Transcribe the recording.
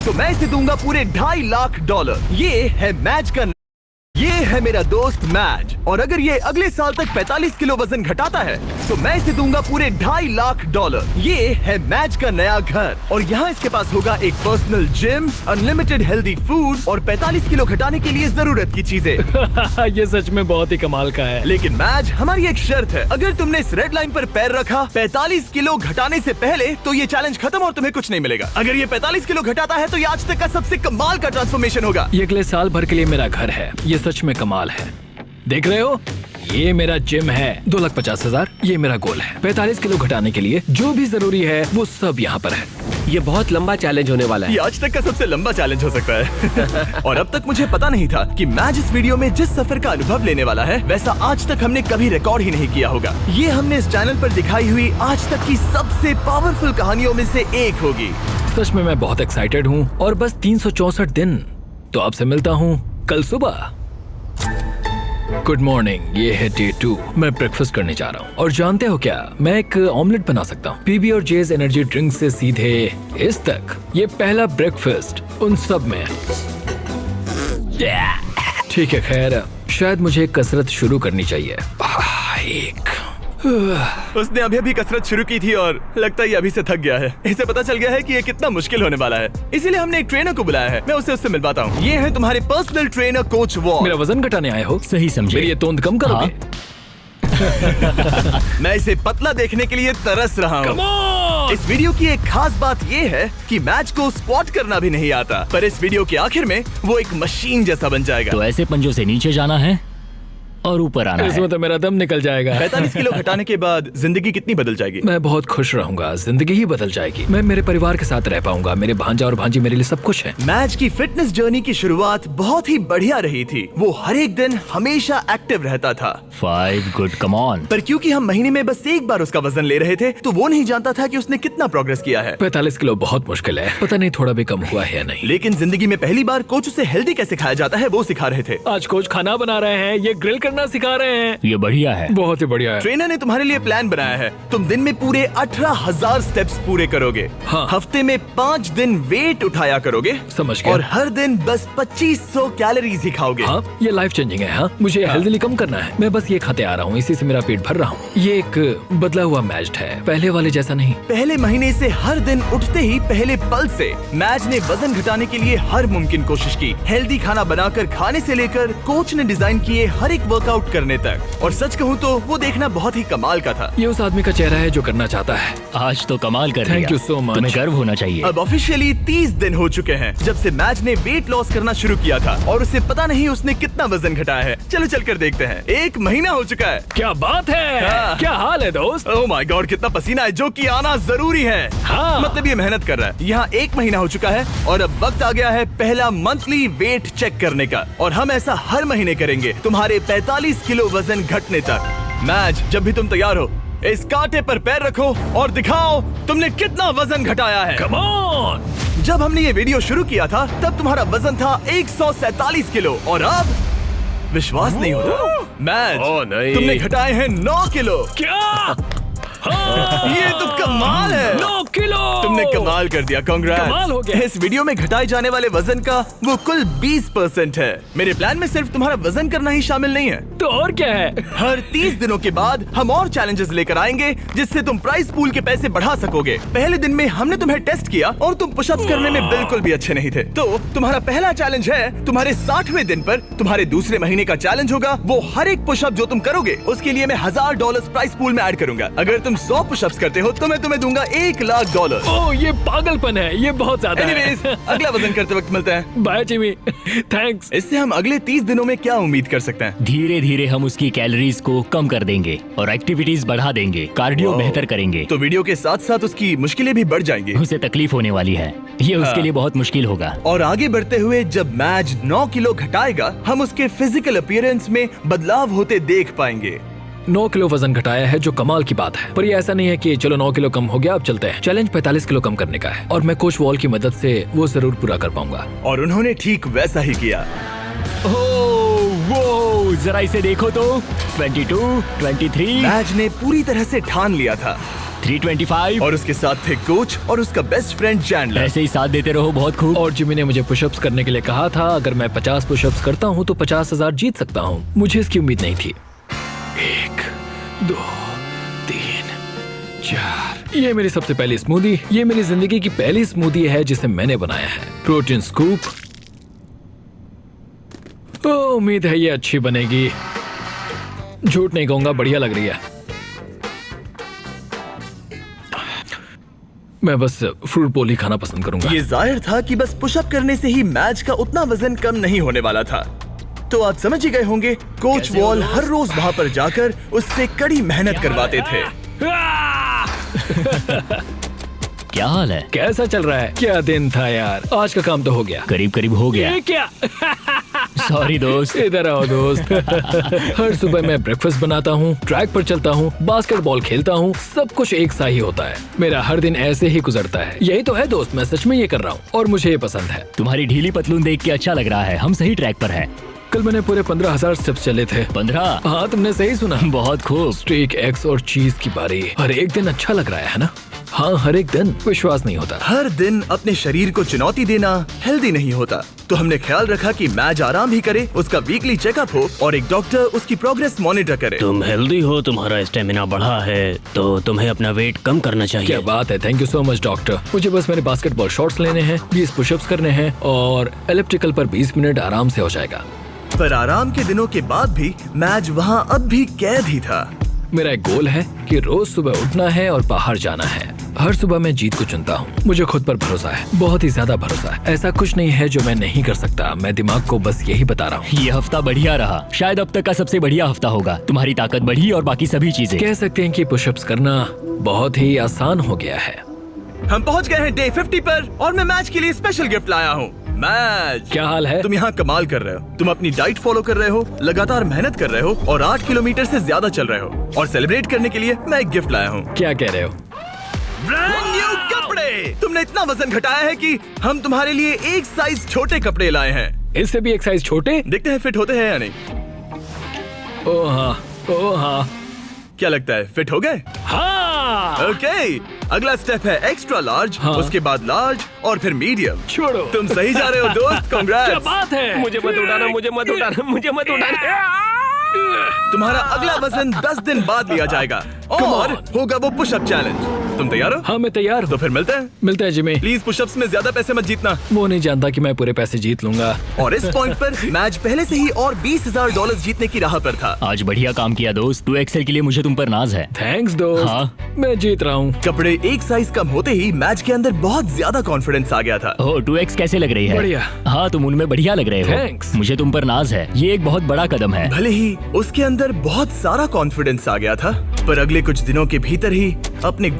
तो मैं इसे दूंगा पूरे $2.5 लाख। ये है मैच का, ये है मेरा दोस्त मैच, और अगर ये अगले साल तक 45 किलो वजन घटाता है तो मैं इसे दूंगा पूरे $2.5 लाख। ये है मैच का नया घर, और यहाँ इसके पास होगा एक personal gym, unlimited healthy food और 45 किलो घटाने के लिए जरूरत की चीजें। ये सच में बहुत ही कमाल का है। लेकिन मैच, हमारी एक शर्त है, अगर तुमने इस रेड लाइन पर पैर रखा 45 किलो घटाने से पहले तो ये चैलेंज खत्म और तुम्हें कुछ नहीं मिलेगा। अगर ये 45 किलो घटाता है तो ये आज तक का सबसे कमाल का ट्रांसफॉर्मेशन होगा। ये अगले साल भर के लिए मेरा घर है। ये सच में कमाल है। देख रहे हो, ये मेरा जिम है। 2,50,000 ये मेरा गोल है। 45 किलो घटाने के लिए जो भी जरूरी है वो सब यहाँ पर है। ये बहुत लंबा चैलेंज होने वाला है। ये आज तक का सबसे लंबा चैलेंज हो सकता है। और अब तक मुझे पता नहीं था कि मैच इस वीडियो में जिस सफर का अनुभव लेने वाला है वैसा आज तक हमने कभी रिकॉर्ड ही नहीं किया होगा। ये हमने इस चैनल पर दिखाई हुई आज तक की सबसे पावरफुल कहानियों में से एक होगी। सच में मैं बहुत एक्साइटेड हूँ, और बस 364 दिन। तो आपसे मिलता हूँ कल सुबह। गुड मॉर्निंग, ये है डे 2। मैं ब्रेकफास्ट करने जा रहा हूँ, और जानते हो क्या, मैं एक ऑमलेट बना सकता हूँ। पीबी और जेज एनर्जी ड्रिंक से सीधे इस तक। ये पहला ब्रेकफास्ट उन सब में। ठीक है, खैर शायद मुझे कसरत शुरू करनी चाहिए। उसने अभी अभी कसरत शुरू की थी और लगता है ये अभी से थक गया है। इसे पता चल गया है कि ये कितना मुश्किल होने वाला है, इसीलिए हमने एक ट्रेनर को बुलाया है। मैं उससे मिलवाता हूँ। ये है तुम्हारे पर्सनल ट्रेनर कोच वॉल। मेरा वजन घटाने आए हो? सही समझे। मेरी ये तोंद कम करोगे? मैं इसे पतला देखने के लिए तरस रहा हूँ। इस वीडियो की एक खास बात ये है कि मैच को स्क्वाट करना भी नहीं आता, पर इस वीडियो के आखिर में वो एक मशीन जैसा बन जाएगा। तो ऐसे पंजों से नीचे जाना है और ऊपर आना है। इसमें तो मेरा दम निकल जाएगा। 45 किलो घटाने के बाद जिंदगी कितनी बदल जाएगी? मैं बहुत खुश रहूंगा, जिंदगी ही बदल जाएगी। मैं मेरे परिवार के साथ रह पाऊंगा। मेरे भांजा और भांजी मेरे लिए सब कुछ है। मैच की फिटनेस जर्नी की शुरुआत बहुत ही बढ़िया रही थी। वो हर एक दिन हमेशा एक्टिव रहता था। 5 गुड, कम ऑन। पर क्योंकि हम महीने में बस एक बार उसका वजन ले रहे थे तो वो नहीं जानता था कि उसने कितना प्रोग्रेस किया है। 45 किलो बहुत मुश्किल है, पता नहीं थोड़ा भी कम हुआ है या नहीं। लेकिन जिंदगी में पहली बार कोच उसे हेल्दी कैसे खाया जाता है वो सिखा रहे थे। आज कोच खाना बना रहे हैं, ये ग्रिल करना सिखा रहे हैं। ये बढ़िया है, बहुत ही बढ़िया है। ट्रेनर ने तुम्हारे लिए प्लान बनाया है। तुम दिन में पूरे 18,000 स्टेप्स पूरे करोगे। हाँ। हफ्ते में 5 दिन वेट उठाया करोगे। समझ गया। और हर दिन बस 2500 कैलोरीज ही खाओगे। हाँ, ये लाइफ चेंजिंग है। हाँ, मुझे हेल्थली कम करना है। मैं बस ये खाते आ रहा हूँ, इसी से मेरा पेट भर रहा हूँ। ये एक बदला हुआ मैच है, पहले वाले जैसा नहीं। पहले महीने से हर दिन उठते ही पहले पल से मैच ने वजन घटाने के लिए हर मुमकिन कोशिश की। हेल्दी खाना बनाकर खाने से लेकर कोच ने डिजाइन किए हर एक वर्कआउट करने तक। और सच कहूँ तो वो देखना बहुत ही कमाल का था। ये उस आदमी का चेहरा है जो करना चाहता है। आज तो कमाल कर Thank you so much। तुम्हें गर्व होना चाहिए। अब ऑफिशियली 30 दिन हो चुके हैं जब से मैच ने वेट लॉस करना शुरू किया था, और उसे पता नहीं उसने कितना वजन घटाया है। चलो चलकर देखते हैं। 1 महीना हो चुका है। क्या बात है। हाँ। क्या हाल है दोस्त? ओह माय गॉड, कितना पसीना है, जो कि आना जरूरी है। हाँ। मतलब ये मेहनत कर रहा है। यहाँ 1 महीना हो चुका है और अब वक्त आ गया है पहला मंथली वेट चेक करने का, और हम ऐसा हर महीने करेंगे तुम्हारे 45 किलो वजन घटने तक। मैच, जब भी तुम तैयार हो इस कांटे पर पैर रखो और दिखाओ तुमने कितना वजन घटाया है। Come on! जब हमने ये वीडियो शुरू किया था तब तुम्हारा वजन था 147 किलो, और अब विश्वास नहीं होता मैच, नहीं। तुमने घटाए हैं 9 किलो। क्या? ये तो कमाल है। 9 किलो तुमने कमाल कर दिया, कांग्रेट्स। कमाल हो गया। इस वीडियो में घटाए जाने वाले वजन का वो कुल 20% है। मेरे प्लान में सिर्फ तुम्हारा वजन करना ही शामिल नहीं है। तो और क्या है? हर 30 दिनों के बाद हम और चैलेंजेस लेकर आएंगे जिससे तुम प्राइस पूल के पैसे बढ़ा सकोगे। पहले दिन में हमने तुम्हें टेस्ट किया और तुम पुशअप्स करने में बिल्कुल भी अच्छे नहीं थे। तो तुम्हारा पहला चैलेंज है, तुम्हारे 60वें दिन पर तुम्हारे दूसरे महीने का चैलेंज होगा वो हर एक पुशअप जो तुम करोगे उसके लिए मैं $1000 प्राइस पूल में ऐड करूंगा। अगर तुम 100 पुशअप्स करते हो तो मैं तुम्हें दूंगा $1,00,000। ओह, ये पागलपन है, ये बहुत ज्यादा है। एनीवेज, अगला वजन करते वक्त मिलते हैं। Bye Jimmy, thanks. इससे हम अगले 30 दिनों में क्या उम्मीद कर सकते हैं? धीरे धीरे हम उसकी कैलोरीज को कम कर देंगे और एक्टिविटीज बढ़ा देंगे, कार्डियो बेहतर करेंगे। तो वीडियो के साथ साथ उसकी मुश्किलें भी बढ़ जाएंगी। उसे तकलीफ होने वाली है, ये उसके लिए बहुत मुश्किल होगा। और आगे बढ़ते हुए जब मैच 9 किलो घटाएगा हम उसके फिजिकल अपीयरेंस में बदलाव होते देख पाएंगे। 9 किलो वजन घटाया है जो कमाल की बात है, पर ये ऐसा नहीं है कि चलो 9 किलो कम हो गया अब चलते हैं। चैलेंज 45 किलो कम करने का है, और मैं कोच वॉल की मदद से वो जरूर पूरा कर पाऊंगा। और उन्होंने ठीक वैसा ही किया। वो जरा इसे देखो तो 22, 23। मैच ने पूरी तरह से ठान लिया था 325। और उसके साथ थे कोच और उसका बेस्ट फ्रेंड चैंडलर। ऐसे ही साथ देते रहो, बहुत खूब। और जिमी ने मुझे पुशअप्स करने के लिए कहा था, अगर मैं 50 पुशअप्स करता हूँ तो 50,000 जीत सकता हूँ। मुझे इसकी उम्मीद नहीं थी। 1 2 3 4। ये मेरी सबसे पहली स्मूदी। ये मेरी जिंदगी की पहली स्मूदी है जिसे मैंने बनाया है। Protein scoop. उम्मीद है ये अच्छी बनेगी। झूठ नहीं कहूंगा, बढ़िया लग रही है। मैं बस फ्रूट बोल ही खाना पसंद करूंगा। ये जाहिर था कि बस पुशअप करने से ही मैच का उतना वजन कम नहीं होने वाला था। तो आप समझ ही गए होंगे, कोच वॉल हर रोज वहां पर जाकर उससे कड़ी मेहनत करवाते थे। क्या हाल है? कैसा चल रहा है? क्या दिन था यार, आज का काम तो हो गया। करीब करीब हो गया। ये क्या? सॉरी दोस्त। इधर आओ दोस्त। हर सुबह मैं ब्रेकफास्ट बनाता हूँ, ट्रैक पर चलता हूँ, बास्केटबॉल खेलता हूँ, सब कुछ एक सा ही होता है। मेरा हर दिन ऐसे ही गुजरता है। यही तो है दोस्त, मैं सच में ये कर रहा हूँ और मुझे ये पसंद है। तुम्हारी ढीली पतलून देख के अच्छा लग रहा है। हम सही ट्रैक पर हैं। कल मैंने पूरे 15,000 स्टेप्स चले थे। 15? हाँ, तुमने सही सुना। बहुत खूब। स्टेक, एग्स और चीज की बारी। हर एक दिन अच्छा लग रहा है ना? हाँ, हर एक दिन। विश्वास नहीं होता। हर दिन अपने शरीर को चुनौती देना हेल्दी नहीं होता। तो हमने ख्याल रखा कि मैच आराम ही करे, उसका वीकली चेकअप हो और एक डॉक्टर उसकी प्रोग्रेस मॉनिटर करे। तुम हेल्दी हो, तुम्हारा स्टेमिना बढ़ा है, तो तुम्हें अपना वेट कम करना चाहिए। क्या बात है, thank you so much doctor. मुझे बस मेरे बास्केटबॉल शॉट्स लेने हैं, 20 पुशअप्स करने हैं और एलिप्टिकल पर 20 मिनट आराम से हो जाएगा। पर आराम के दिनों के बाद भी मैच वहाँ अब भी कैद ही था। मेरा एक गोल है कि रोज सुबह उठना है और बाहर जाना है। हर सुबह मैं जीत को चुनता हूँ। मुझे खुद पर भरोसा है, बहुत ही ज्यादा भरोसा है। ऐसा कुछ नहीं है जो मैं नहीं कर सकता। मैं दिमाग को बस यही बता रहा हूँ। ये हफ्ता बढ़िया रहा, शायद अब तक का सबसे बढ़िया हफ्ता होगा। तुम्हारी ताकत बढ़ी और बाकी सभी चीजें। कह सकते हैं कि पुशअप्स करना बहुत ही आसान हो गया है। हम पहुँच गए हैं डे 50 पर और मैं मैच के लिए स्पेशल गिफ्ट लाया हूँ। मैच, क्या हाल है? तुम यहाँ कमाल कर रहे हो। तुम अपनी डाइट फॉलो कर रहे हो, लगातार मेहनत कर रहे हो और 8 किलोमीटर से ज्यादा चल रहे हो। और सेलिब्रेट करने के लिए मैं एक गिफ्ट लाया हूँ। क्या कह रहे हो? ब्रांड न्यू कपड़े। तुमने इतना वजन घटाया है कि हम तुम्हारे लिए एक साइज छोटे कपड़े लाए हैं। इससे भी एक साइज छोटे? देखते हैं फिट होते हैं या नहीं। ओह हाँ, ओह हाँ। क्या लगता है, फिट हो गए? हाँ। ओके, अगला स्टेप है एक्स्ट्रा लार्ज, हाँ। उसके बाद लार्ज और फिर मीडियम। छोड़ो। तुम सही जा रहे हो दोस्त, क्या कांग्रेट्स। बात है? मुझे मत उठाना, मुझे मत उठाना, मुझे मत उठाना। तुम्हारा अगला वजन 10 दिन बाद लिया जाएगा और होगा वो पुशअप चैलेंज। तुम तैयार हो? हाँ, मैं तैयार तो हूँ। फिर मिलते हैं। मिलते हैं जिमी। प्लीज पुशअप्स में ज्यादा पैसे मत जीतना। वो नहीं जानता कि मैं पूरे पैसे जीत लूंगा। और इस पॉइंट पर मैच पहले से ही और $20,000 जीतने की राह पर था। आज बढ़िया काम किया दोस्त। 2XL के लिए मुझे तुम पर नाज है। थैंक्स दोस्त। हाँ। मैं जीत रहा हूँ। कपड़े एक साइज कम होते ही मैच के अंदर बहुत ज्यादा कॉन्फिडेंस आ गया था। ओह, 2X कैसे लग रही है? बढ़िया। हाँ, तुम उनमें बढ़िया लग रहे हो। Thanks। मुझे तुम पर नाज है। ये एक बहुत बड़ा कदम है। भले ही उसके अंदर बहुत सारा कॉन्फिडेंस आ गया था, पर अगले कुछ दिनों के भीतर ही अपने